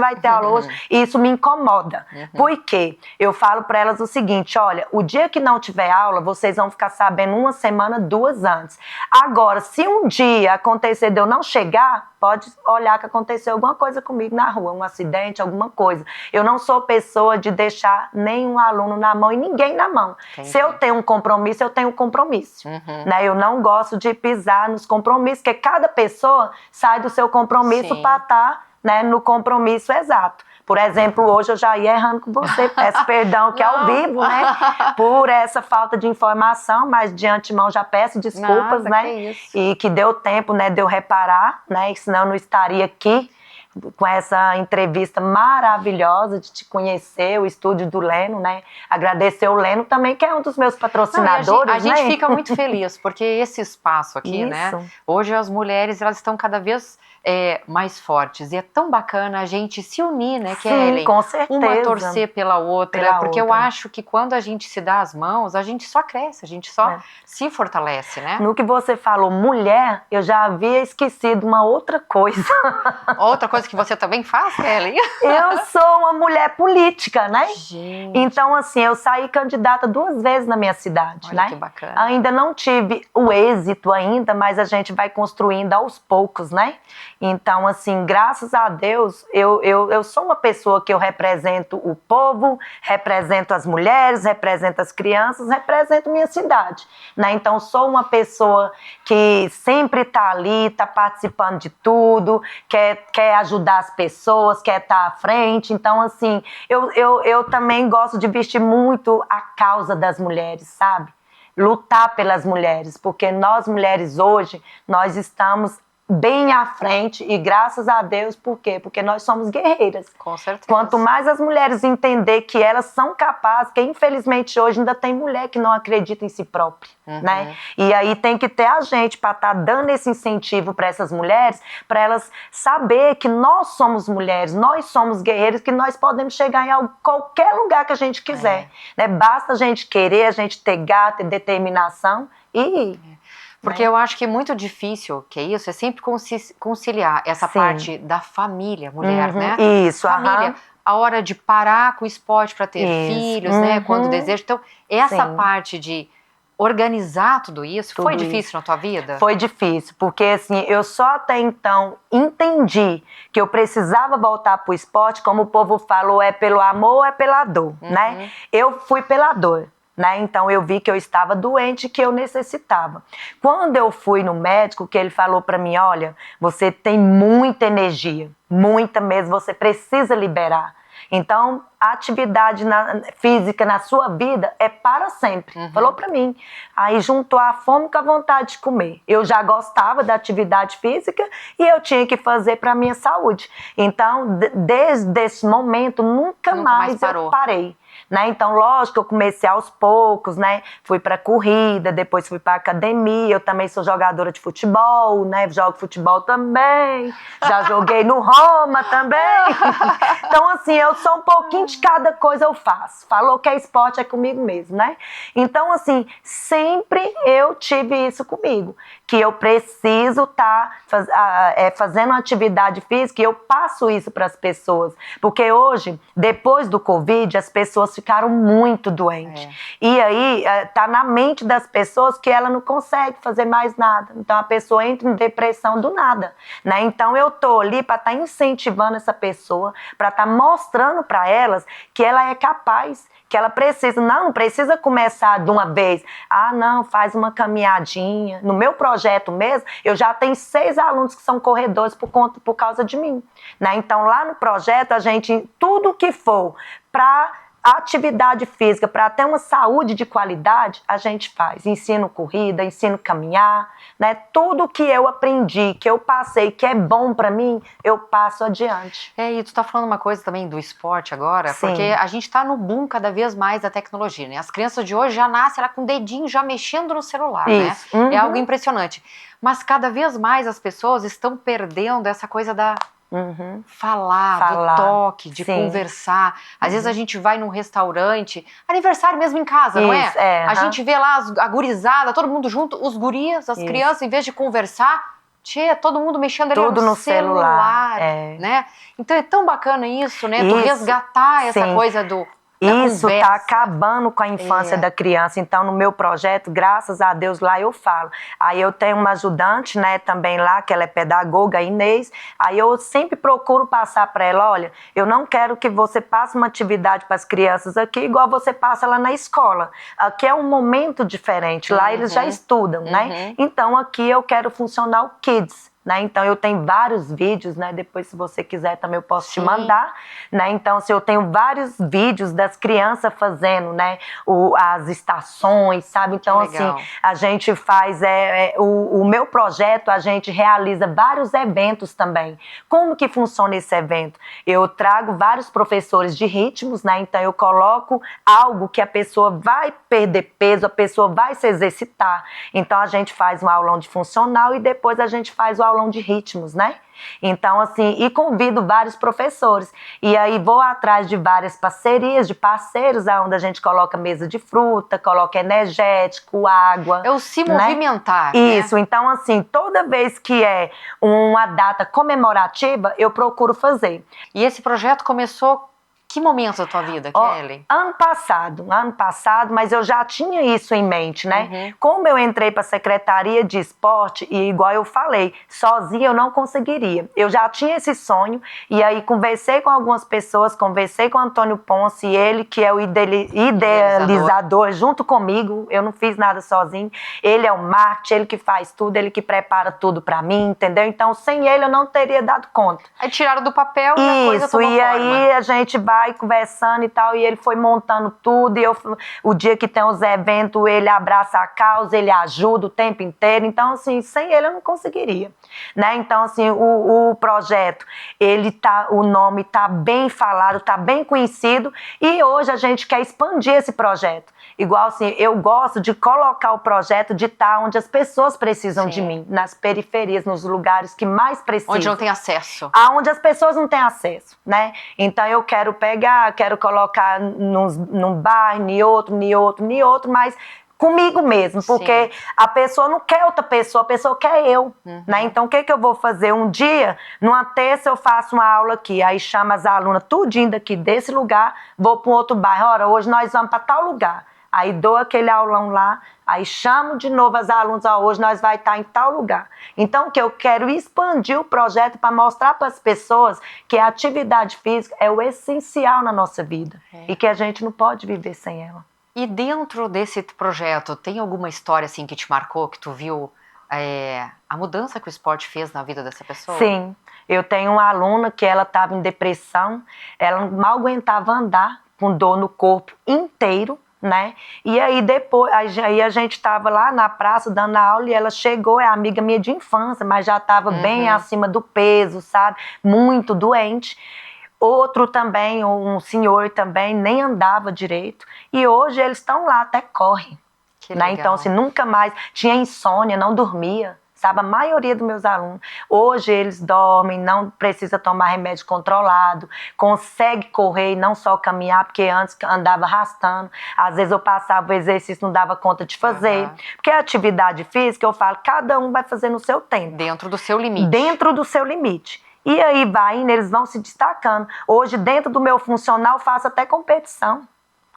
e isso me incomoda. Por quê? Eu falo para elas o seguinte: olha, o dia que não tiver aula, vocês vão ficar sabendo uma semana, 2 antes. Agora, se um dia acontecer de eu não chegar, pode olhar que aconteceu alguma coisa comigo na rua, um acidente, alguma coisa. Eu não sou pessoa de deixar nenhum aluno na mão e ninguém na mão. Entendi. Se eu tenho um compromisso, eu tenho um compromisso. Né? Eu não gosto de pisar nos compromissos, porque cada pessoa sai do seu compromisso para estar, né, no compromisso exato. Por exemplo, hoje eu já ia errando com você, peço perdão que é ao vivo, né? Por essa falta de informação, mas de antemão já peço desculpas, Nada, né? que isso. E que deu tempo, né, de eu reparar, né? Senão eu não estaria aqui com essa entrevista maravilhosa de te conhecer, o estúdio do Leno, né? Agradecer o Leno também, que é um dos meus patrocinadores, a gente né? fica muito feliz, porque esse espaço aqui, né? Hoje as mulheres, elas estão cada vez mais fortes. E é tão bacana a gente se unir, né, Kelly? Sim, com certeza. Uma torcer pela outra, porque eu acho que quando a gente se dá as mãos, a gente só cresce, a gente só se fortalece, né? No que você falou, mulher, eu já havia esquecido uma outra coisa. Outra coisa que você também faz, Kelly? Eu sou uma mulher política, né? Gente. Então, assim, eu saí candidata 2 vezes na minha cidade, Olha né? que bacana. Ainda não tive o êxito ainda, mas a gente vai construindo aos poucos, né? Então, assim, graças a Deus, eu sou uma pessoa que eu represento o povo, represento as mulheres, represento as crianças, represento minha cidade, né? Então, sou uma pessoa que sempre está ali, está participando de tudo, quer ajudar as pessoas, quer estar à frente. Então, assim, eu também gosto de vestir muito a causa das mulheres, sabe? Lutar pelas mulheres, porque nós mulheres hoje, nós estamos bem à frente, e graças a Deus, por quê? Porque nós somos guerreiras. Com certeza. Quanto mais as mulheres entender que elas são capazes, que infelizmente hoje ainda tem mulher que não acredita em si própria, né? E aí tem que ter a gente para estar dando esse incentivo para essas mulheres, para elas saber que nós somos mulheres, nós somos guerreiras, que nós podemos chegar em qualquer lugar que a gente quiser, né? Basta a gente querer, a gente ter garra, ter determinação e... Porque eu acho que é muito difícil, que é isso, é sempre conciliar essa parte da família, mulher, né? Isso, família, a hora de parar com o esporte para ter filhos, né? Quando deseja. Então, essa parte de organizar tudo isso, foi difícil na tua vida? Foi difícil, porque assim, eu só até então entendi que eu precisava voltar pro esporte, como o povo falou, é pelo amor ou é pela dor, né? Eu fui pela dor. Né? Então eu vi que eu estava doente, que eu necessitava. Quando eu fui no médico, que ele falou para mim, olha, você tem muita energia, muita mesmo, você precisa liberar. Então, a atividade física na sua vida é para sempre. Falou para mim. Aí juntou a fome com a vontade de comer. Eu já gostava da atividade física e eu tinha que fazer para a minha saúde. Então, desde esse momento, nunca mais eu parei. Né? Então, lógico, eu comecei aos poucos, né? Fui para corrida, depois fui para academia. Eu também sou jogadora de futebol, né? Jogo futebol também. Já joguei no Roma também. Então, assim, eu sou um pouquinho de cada coisa eu faço. Falou que é esporte, é comigo mesmo, né? Então, assim, sempre eu tive isso comigo. Que eu preciso estar fazendo uma atividade física e eu passo isso para as pessoas. Porque hoje, depois do Covid, as pessoas ficaram muito doentes. E aí, tá na mente das pessoas que ela não consegue fazer mais nada. Então, a pessoa entra em depressão do nada, né? Então, eu tô ali para estar incentivando essa pessoa, para estar mostrando para elas que ela é capaz, que ela precisa, não precisa começar de uma vez. Ah, não, faz uma caminhadinha. No meu projeto mesmo, eu já tenho 6 alunos que são corredores por causa de mim, né? Então, lá no projeto, a gente, tudo que for para atividade física, para ter uma saúde de qualidade, a gente faz. Ensino corrida, ensino caminhar, né? Tudo que eu aprendi, que eu passei, que é bom para mim, eu passo adiante. E tu tá falando uma coisa também do esporte agora, porque a gente tá no boom cada vez mais da tecnologia, né? As crianças de hoje já nascem lá com o dedinho já mexendo no celular, né? É algo impressionante. Mas cada vez mais as pessoas estão perdendo essa coisa da... Falar, do toque, de conversar. Às vezes a gente vai num restaurante, aniversário mesmo em casa, não é? A gente vê lá a gurizada, todo mundo junto, os gurias, as crianças, em vez de conversar, todo mundo mexendo ali no celular, né? Então é tão bacana isso, né? Tu resgatar essa coisa do... Isso está acabando com a infância da criança. Então, no meu projeto, graças a Deus, lá eu falo. Aí eu tenho uma ajudante, né, também lá, que ela é pedagoga, a Inês. Aí eu sempre procuro passar para ela, olha, eu não quero que você passe uma atividade para as crianças aqui igual você passa lá na escola. Aqui é um momento diferente, lá eles já estudam, né? Então, aqui eu quero funcionar o Kids. Né? Então, eu tenho vários vídeos, né? Depois, se você quiser, também eu posso te mandar. Né? Então, eu tenho vários vídeos das crianças fazendo, né? As estações, sabe? Então, assim, a gente faz... o meu projeto, a gente realiza vários eventos também. Como que funciona esse evento? Eu trago vários professores de ritmos, né? Então, eu coloco algo que a pessoa vai perder peso, a pessoa vai se exercitar. Então, a gente faz um aulão de funcional e depois a gente faz o aulão de ritmos, né? Então, assim, e convido vários professores. E aí vou atrás de várias parcerias, de parceiros, onde a gente coloca mesa de fruta, coloca energético, água. É o se movimentar, né? Isso, então, assim, toda vez que é uma data comemorativa, eu procuro fazer. E esse projeto começou... Que momento da tua vida, Kelly? Ano passado, mas eu já tinha isso em mente, né? Como eu entrei para a Secretaria de Esporte, e igual eu falei, sozinha eu não conseguiria. Eu já tinha esse sonho, e aí conversei com algumas pessoas, conversei com o Antônio Ponce, ele que é o idealizador junto comigo, eu não fiz nada sozinho. Ele é o marketing, ele que faz tudo, ele que prepara tudo para mim, entendeu? Então, sem ele eu não teria dado conta. Aí tiraram do papel e a coisa tomou forma. Isso, e aí a gente vai vai conversando e tal, e ele foi montando tudo, e o dia que tem os eventos, ele abraça a causa, ele ajuda o tempo inteiro, então assim, sem ele eu não conseguiria, né? Então assim, o projeto, o nome tá bem falado, tá bem conhecido, e hoje a gente quer expandir esse projeto. Igual assim, eu gosto de colocar o projeto de estar onde as pessoas precisam de mim, nas periferias, nos lugares que mais precisam. Onde não tem acesso. Aonde as pessoas não têm acesso, né? Então eu quero quero colocar num bar, em outro, mas comigo mesmo, porque a pessoa não quer outra pessoa, a pessoa quer eu, né? Então o que eu vou fazer? Um dia, numa terça eu faço uma aula aqui, aí chamo as alunas tudinho daqui desse lugar, vou para um outro bairro, ora, hoje nós vamos para tal lugar. Aí dou aquele aulão lá, aí chamo de novo as alunas, hoje nós vai estar em tal lugar. Então, que eu quero expandir o projeto para mostrar para as pessoas que a atividade física é o essencial na nossa vida e que a gente não pode viver sem ela. E dentro desse projeto, tem alguma história assim que te marcou, que tu viu a mudança que o esporte fez na vida dessa pessoa? Sim, eu tenho uma aluna que ela estava em depressão, ela mal aguentava andar, com dor no corpo inteiro, né? E aí depois, aí a gente estava lá na praça dando aula e ela chegou, é amiga minha de infância, mas já estava bem acima do peso, sabe? Muito doente. Outro também, um senhor também, nem andava direito. E hoje eles estão lá, até correm. Né? Então, assim, nunca mais tinha insônia, não dormia. Sabe, a maioria dos meus alunos, hoje eles dormem, não precisa tomar remédio controlado, consegue correr e não só caminhar, porque antes andava arrastando, às vezes eu passava o exercício, não dava conta de fazer, porque a atividade física, eu falo, cada um vai fazer no seu tempo. Dentro do seu limite. Dentro do seu limite. E aí vai indo, eles vão se destacando. Hoje, dentro do meu funcional, eu faço até competição.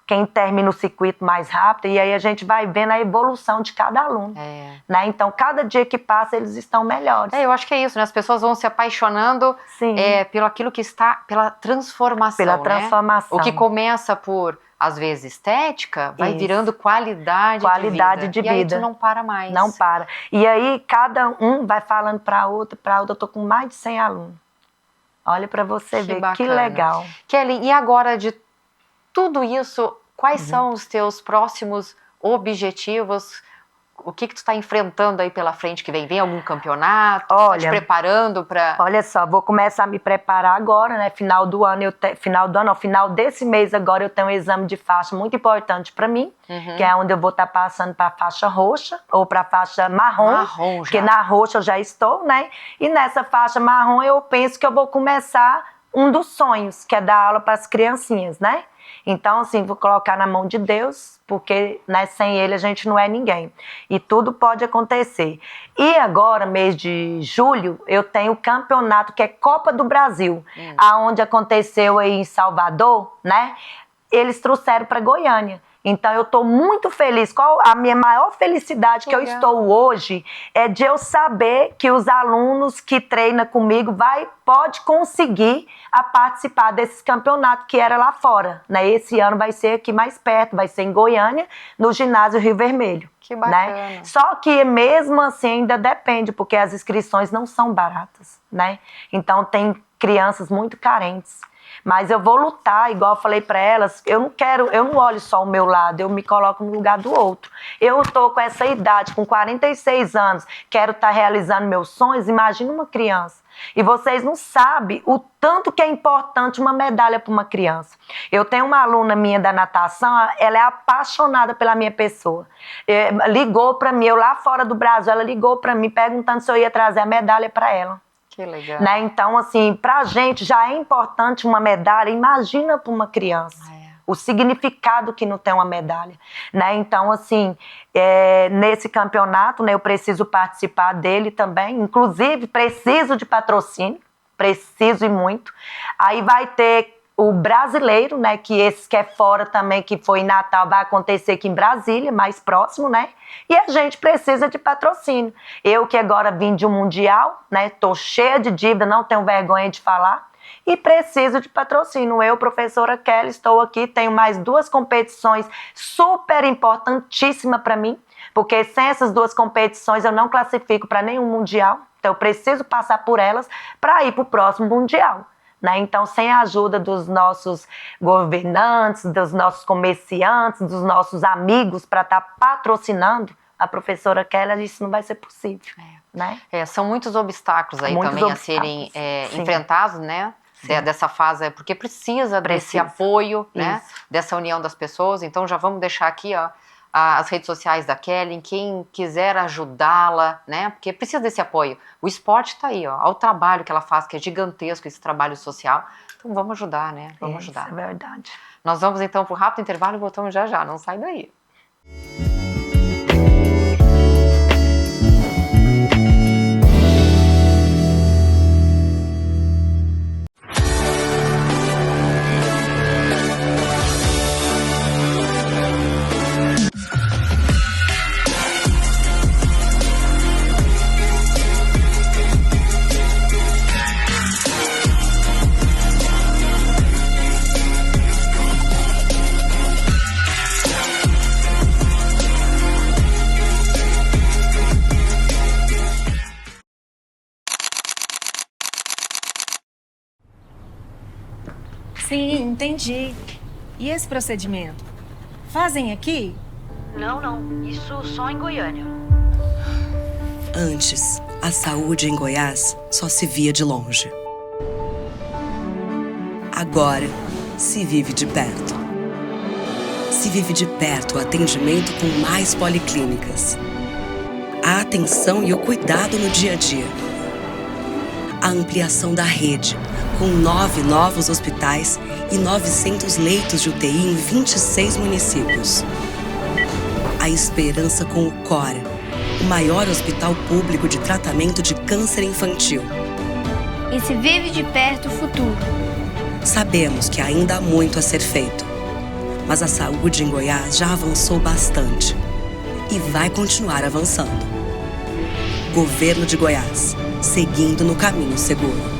Quem termina o circuito mais rápido, e aí a gente vai vendo a evolução de cada aluno. Né? Então, cada dia que passa, eles estão melhores. Eu acho que é isso, né? As pessoas vão se apaixonando pelo aquilo que está, pela transformação. Pela transformação. O que começa por, às vezes, estética, vai virando qualidade de vida. E aí tu não para mais. Não para. E aí, cada um vai falando para outra. Eu tô com mais de 100 alunos. Olha para você ver, que legal. Kelly, e agora de tudo isso, quais são os teus próximos objetivos? O que tu está enfrentando aí pela frente que vem? Vem algum campeonato? Olha, tá te preparando para... Olha só, vou começar a me preparar agora, né? Final desse mês agora eu tenho um exame de faixa muito importante para mim, que é onde eu vou estar passando para a faixa roxa ou para a faixa marrom, porque na roxa eu já estou, né? E nessa faixa marrom eu penso que eu vou começar um dos sonhos, que é dar aula para as criancinhas, né? Então, assim, vou colocar na mão de Deus, porque né, sem Ele a gente não é ninguém. E tudo pode acontecer. E agora, mês de julho, eu tenho o campeonato que é Copa do Brasil, aonde aconteceu aí em Salvador, né? Eles trouxeram para Goiânia. Então, eu estou muito feliz. Qual a minha maior felicidade que eu estou hoje é de eu saber que os alunos que treinam comigo pode conseguir a participar desses campeonatos que era lá fora. Né? Esse ano vai ser aqui mais perto, vai ser em Goiânia, no ginásio Rio Vermelho. Que bacana. Né? Só que mesmo assim ainda depende, porque as inscrições não são baratas. Né? Então, tem crianças muito carentes. Mas eu vou lutar, igual eu falei para elas, eu não olho só o meu lado, eu me coloco no lugar do outro. Eu estou com essa idade, com 46 anos, quero estar realizando meus sonhos, imagina uma criança. E vocês não sabem o tanto que é importante uma medalha para uma criança. Eu tenho uma aluna minha da natação, ela é apaixonada pela minha pessoa. Ligou para mim, eu lá fora do Brasil, ela ligou para mim perguntando se eu ia trazer a medalha para ela. Que legal. Né? Então, assim, pra gente já é importante uma medalha, imagina para uma criança. O significado que não tem uma medalha. Né? Então, assim, nesse campeonato, né, eu preciso participar dele também, inclusive preciso de patrocínio, preciso e muito. Aí vai ter o brasileiro, né, que é fora também, que foi em Natal, vai acontecer aqui em Brasília, mais próximo, né? E a gente precisa de patrocínio. Eu que agora vim de um mundial, né, tô cheia de dívida, não tenho vergonha de falar, e preciso de patrocínio. Eu, professora Kelly, estou aqui, tenho mais 2 competições super importantíssimas para mim, porque sem essas 2 competições eu não classifico para nenhum mundial, então eu preciso passar por elas para ir para o próximo mundial. né? Então, sem a ajuda dos nossos governantes, dos nossos comerciantes, dos nossos amigos para estar patrocinando a professora Kelly, isso não vai ser possível, né? São muitos obstáculos aí Muitos também obstáculos, a serem sim. enfrentados, né? Dessa fase, porque precisa desse apoio, né? Dessa união das pessoas. Então já vamos deixar aqui, ó, as redes sociais da Kelly, quem quiser ajudá-la, né? Porque precisa desse apoio. O esporte está aí, ó, ao trabalho que ela faz, que é gigantesco, esse trabalho social. Então vamos ajudar, né? Vamos ajudar. Isso é verdade. Nós vamos então para um rápido intervalo e voltamos já, não sai daí. Sim, entendi. E esse procedimento? Fazem aqui? Não. Isso só em Goiânia. Antes, a saúde em Goiás só se via de longe. Agora, se vive de perto. Se vive de perto o atendimento com mais policlínicas. A atenção e o cuidado no dia a dia. A ampliação da rede, com 9 novos hospitais e 900 leitos de UTI em 26 municípios. A esperança com o Cora, o maior hospital público de tratamento de câncer infantil. E se vive de perto o futuro. Sabemos que ainda há muito a ser feito, mas a saúde em Goiás já avançou bastante e vai continuar avançando. Governo de Goiás, seguindo no caminho seguro.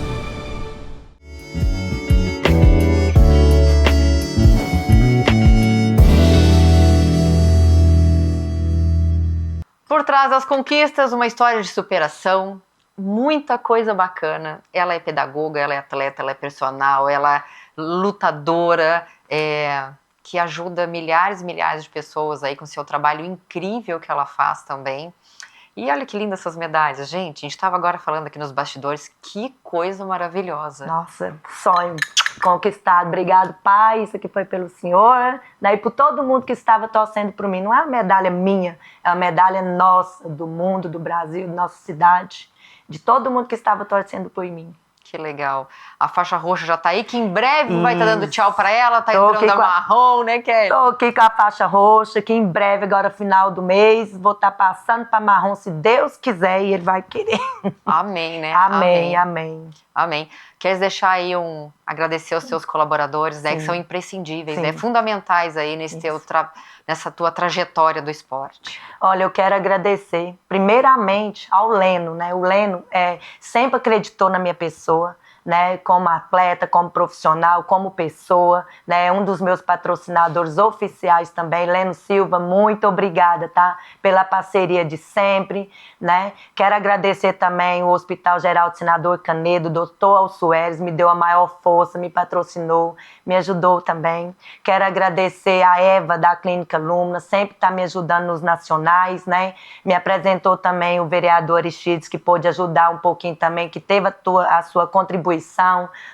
Por trás das conquistas, uma história de superação, muita coisa bacana. Ela é pedagoga, ela é atleta, ela é personal, ela é lutadora, que ajuda milhares e milhares de pessoas aí com seu trabalho incrível que ela faz também. E olha que lindas essas medalhas, gente. A gente estava agora falando aqui nos bastidores, que coisa maravilhosa. Nossa, sonho conquistado. Obrigado, Pai. Isso aqui foi pelo Senhor, né? E por todo mundo que estava torcendo por mim. Não é uma medalha minha, é uma medalha nossa, do mundo, do Brasil, da nossa cidade, de todo mundo que estava torcendo por mim. Que legal. A faixa roxa já tá aí, que em breve vai estar dando tchau pra ela, tá entrando a marrom, né, Kelly? Tô aqui com a faixa roxa, que em breve, agora final do mês, vou estar passando pra marrom, se Deus quiser, e Ele vai querer. Amém, né? Amém. Queres deixar aí agradecer aos seus colaboradores, né, que são imprescindíveis, né, fundamentais aí nessa tua trajetória do esporte? Olha, eu quero agradecer, primeiramente, ao Leno, né? O Leno sempre acreditou na minha pessoa, né, como atleta, como profissional, como pessoa, né, é um dos meus patrocinadores oficiais também. Leno Silva, muito obrigada, tá, pela parceria de sempre, né. Quero agradecer também o Hospital Geraldo Senador Canedo, doutor Alçueres, me deu a maior força, me patrocinou, me ajudou também. Quero agradecer a Eva da Clínica Lumna, sempre está me ajudando nos nacionais, né, me apresentou também o vereador Aristides, que pôde ajudar um pouquinho também, que teve a sua contribuição.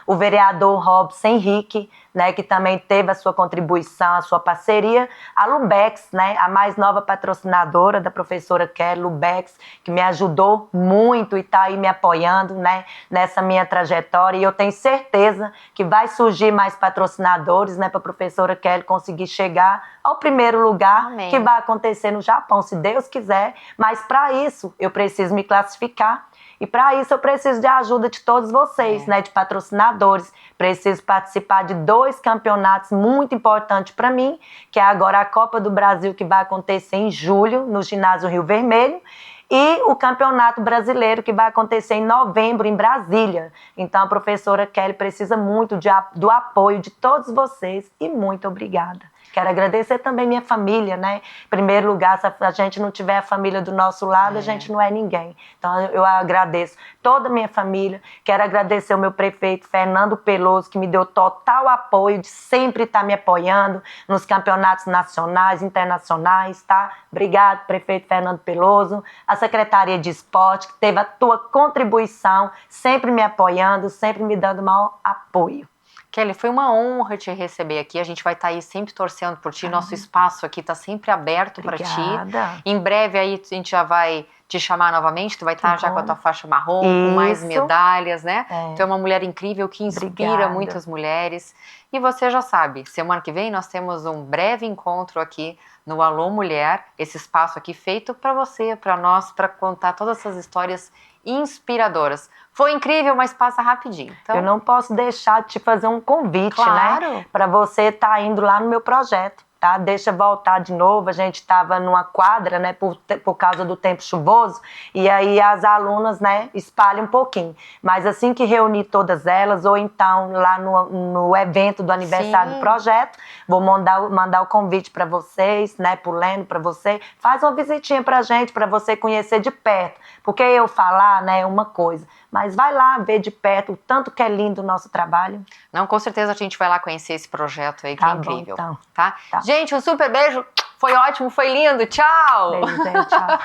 O vereador Robson Henrique, né, que também teve a sua contribuição, a sua parceria. A Lubex, né, a mais nova patrocinadora da professora Kelly, Lubex, que me ajudou muito e está aí me apoiando, né, nessa minha trajetória. E eu tenho certeza que vai surgir mais patrocinadores, né, para a professora Kelly conseguir chegar ao primeiro lugar. Amém. Que vai acontecer no Japão, se Deus quiser. Mas para isso eu preciso me classificar. E para isso eu preciso de ajuda de todos vocês, né, de patrocinadores. Preciso participar de 2 campeonatos muito importantes para mim, que é agora a Copa do Brasil, que vai acontecer em julho, no ginásio Rio Vermelho, e o Campeonato Brasileiro, que vai acontecer em novembro, em Brasília. Então a professora Kelly precisa muito do apoio de todos vocês e muito obrigada. Quero agradecer também minha família, né? Em primeiro lugar, se a gente não tiver a família do nosso lado, a gente não é ninguém. Então, eu agradeço toda a minha família. Quero agradecer o meu prefeito, Fernando Peloso, que me deu total apoio de sempre estar me apoiando nos campeonatos nacionais, internacionais, tá? Obrigado, prefeito Fernando Peloso. A Secretaria de Esporte, que teve a tua contribuição, sempre me apoiando, sempre me dando o maior apoio. Kelly, foi uma honra te receber aqui. A gente vai estar aí sempre torcendo por ti. Nosso espaço aqui está sempre aberto para ti. Em breve aí a gente já vai te chamar novamente. Tu vai estar já com a tua faixa marrom, com mais medalhas, né? Tu é uma mulher incrível que inspira muitas mulheres. E você já sabe, semana que vem nós temos um breve encontro aqui no Alô Mulher. Esse espaço aqui feito para você, para nós, para contar todas essas histórias inspiradoras. Foi incrível, mas passa rapidinho. Então, eu não posso deixar de te fazer um convite, né? Para você estar indo lá no meu projeto, tá? Deixa eu voltar de novo. A gente estava numa quadra, né? Por causa do tempo chuvoso. E aí as alunas, né? Espalham um pouquinho. Mas assim que reunir todas elas, ou então lá no evento do aniversário do projeto, vou mandar o convite para vocês, né? Pro Leno, para você. Faz uma visitinha pra gente, para você conhecer de perto. Porque eu falar, né? É uma coisa. Mas vai lá ver de perto o tanto que é lindo o nosso trabalho. Não, com certeza a gente vai lá conhecer esse projeto aí, que é incrível. Bom, então. Tá? Gente, um super beijo. Foi ótimo, foi lindo. Tchau! Beijo, gente. Tchau.